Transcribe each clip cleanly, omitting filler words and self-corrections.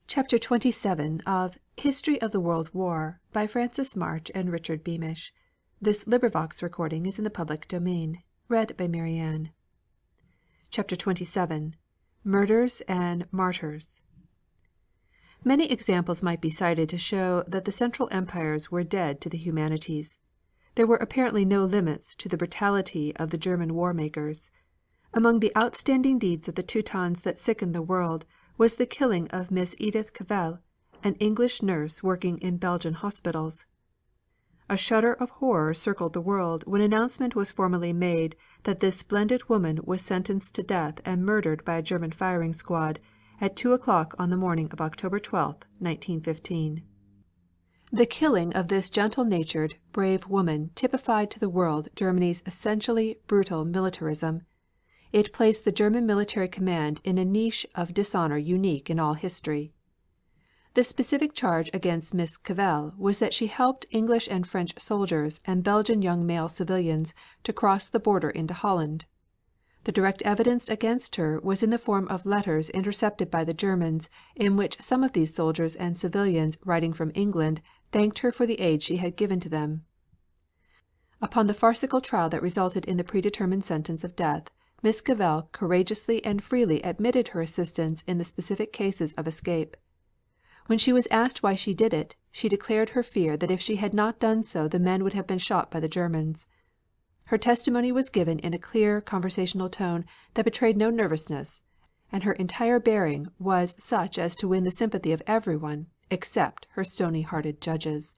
Chapter 27 of History of the World War, by Francis March and Richard Beamish. This recording is in the public domain. Read by Marianne. Chapter 27 Murders and Martyrs. Many examples might be cited to show that the Central Empires were dead to the humanities. There were apparently no limits to the brutality of the German war makers. Among the outstanding deeds of the Teutons that sickened the world was the killing of Miss Edith Cavell, an English nurse working in Belgian hospitals. A shudder of horror circled the world when announcement was formally made that this splendid woman was sentenced to death and murdered by a German firing squad at 2 o'clock on the morning of October 12, 1915. The killing of this gentle-natured, brave woman typified to the world Germany's essentially brutal militarism. It placed the German military command in a niche of dishonor unique in all history. The specific charge against Miss Cavell was that she helped English and French soldiers and Belgian young male civilians to cross the border into Holland. The direct evidence against her was in the form of letters intercepted by the Germans in which some of these soldiers and civilians writing from England thanked her for the aid she had given to them. Upon the farcical trial that resulted in the predetermined sentence of death, Miss Cavell courageously and freely admitted her assistance in the specific cases of escape. When she was asked why she did it, she declared her fear that if she had not done so the men would have been shot by the Germans. Her testimony was given in a clear conversational tone that betrayed no nervousness, and her entire bearing was such as to win the sympathy of everyone except her stony-hearted judges.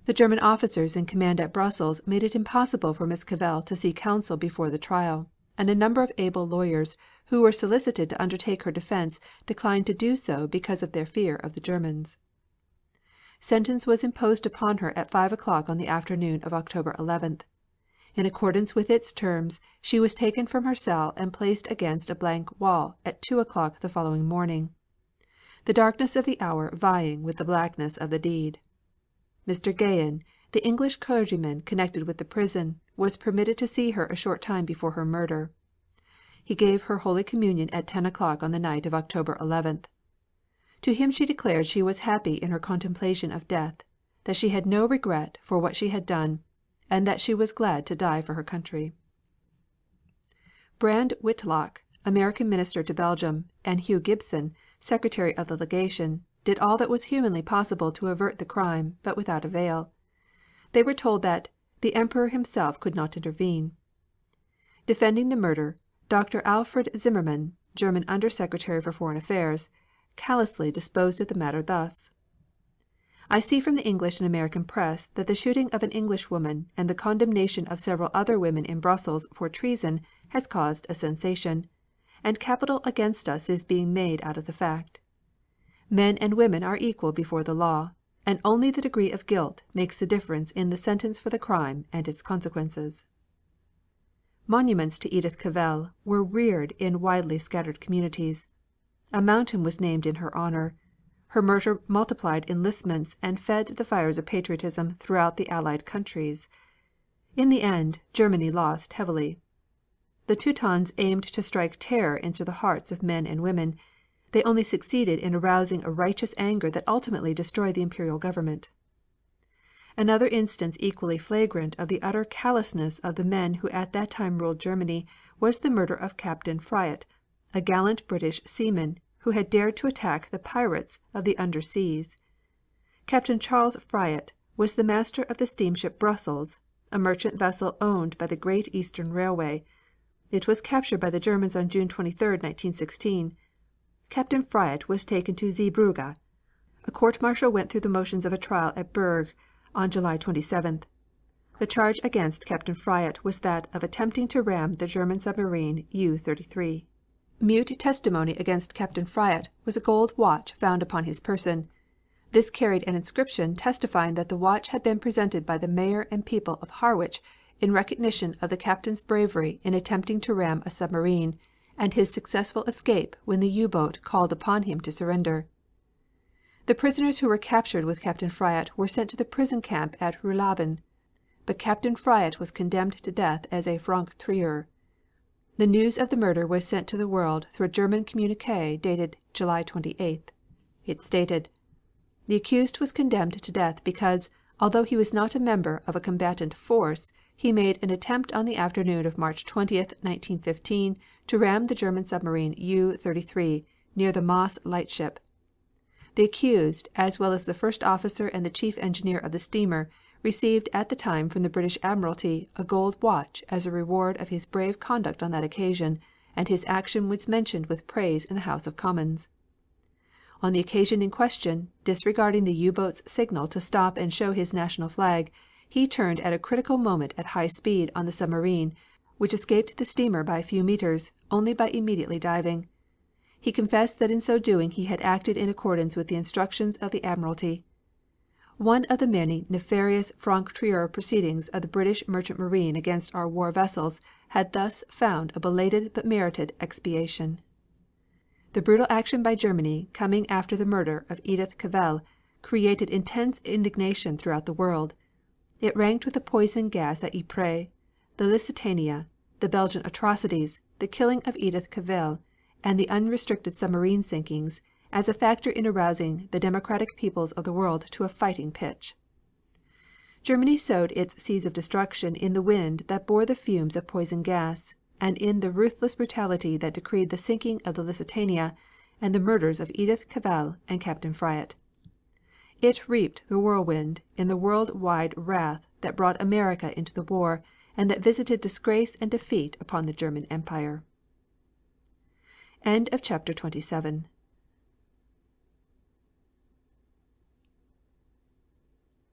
The German officers in command at Brussels made it impossible for Miss Cavell to see counsel before the trial, and a number of able lawyers who were solicited to undertake her defense declined to do so because of their fear of the Germans. Sentence was imposed upon her at 5 o'clock on the afternoon of October 11th. In accordance with its terms, she was taken from her cell and placed against a blank wall at 2 o'clock the following morning, the darkness of the hour vying with the blackness of the deed. Mr. Gahan, the English clergyman connected with the prison, was permitted to see her a short time before her murder. He gave her Holy Communion at 10 o'clock on the night of October 11th. To him she declared she was happy in her contemplation of death, that she had no regret for what she had done, and that she was glad to die for her country. Brand Whitlock, American Minister to Belgium, and Hugh Gibson, Secretary of the Legation, did all that was humanly possible to avert the crime, but without avail. They were told that the Emperor himself could not intervene. Defending the murder, Dr. Alfred Zimmermann, German Under Secretary for Foreign Affairs, callously disposed of the matter thus: I see from the English and American press that the shooting of an Englishwoman and the condemnation of several other women in Brussels for treason has caused a sensation, and capital against us is being made out of the fact. Men and women are equal before the law, and only the degree of guilt makes the difference in the sentence for the crime and its consequences. Monuments to Edith Cavell were reared in widely scattered communities. A mountain was named in her honor. Her murder multiplied enlistments and fed the fires of patriotism throughout the Allied countries. In the end, Germany lost heavily. The Teutons aimed to strike terror into the hearts of men and women. They only succeeded in arousing a righteous anger that ultimately destroyed the imperial government. Another instance equally flagrant of the utter callousness of the men who at that time ruled Germany was the murder of Captain Fryatt, a gallant British seaman who had dared to attack the pirates of the underseas. Captain Charles Fryatt was the master of the steamship Brussels, a merchant vessel owned by the Great Eastern Railway. It was captured by the Germans on June 23, 1916. Captain Fryatt was taken to Zeebrugge. A court-martial went through the motions of a trial at Berg on July 27th. The charge against Captain Fryatt was that of attempting to ram the German submarine U-33. Mute testimony against Captain Fryatt was a gold watch found upon his person. This carried an inscription testifying that the watch had been presented by the mayor and people of Harwich in recognition of the captain's bravery in attempting to ram a submarine, and his successful escape when the U-boat called upon him to surrender. The prisoners who were captured with Captain Fryatt were sent to the prison camp at Ruhlaben, but Captain Fryatt was condemned to death as a franc-tireur. The news of the murder was sent to the world through a German communiqué dated July 28th. It stated: The accused was condemned to death because, although he was not a member of a combatant force, he made an attempt on the afternoon of March 20, 1915, to ram the German submarine U 33 near the Maas lightship. The accused, as well as the first officer and the chief engineer of the steamer, received at the time from the British Admiralty a gold watch as a reward of his brave conduct on that occasion, and his action was mentioned with praise in the House of Commons. On the occasion in question, disregarding the U boat's signal to stop and show his national flag, he turned at a critical moment at high speed on the submarine, which escaped the steamer by a few meters only by immediately diving. He confessed that in so doing he had acted in accordance with the instructions of the Admiralty. One of the many nefarious franc tireur proceedings of the British merchant marine against our war vessels had thus found a belated but merited expiation. The brutal action by Germany, coming after the murder of Edith Cavell, created intense indignation throughout the world. It ranked with the poison gas at Ypres, the Lusitania, the Belgian atrocities, the killing of Edith Cavell, and the unrestricted submarine sinkings, as a factor in arousing the democratic peoples of the world to a fighting pitch. Germany sowed its seeds of destruction in the wind that bore the fumes of poison gas, and in the ruthless brutality that decreed the sinking of the Lusitania and the murders of Edith Cavell and Captain Fryatt. It reaped the whirlwind in the world-wide wrath that brought America into the war, and that visited disgrace and defeat upon the German Empire. End of chapter 27.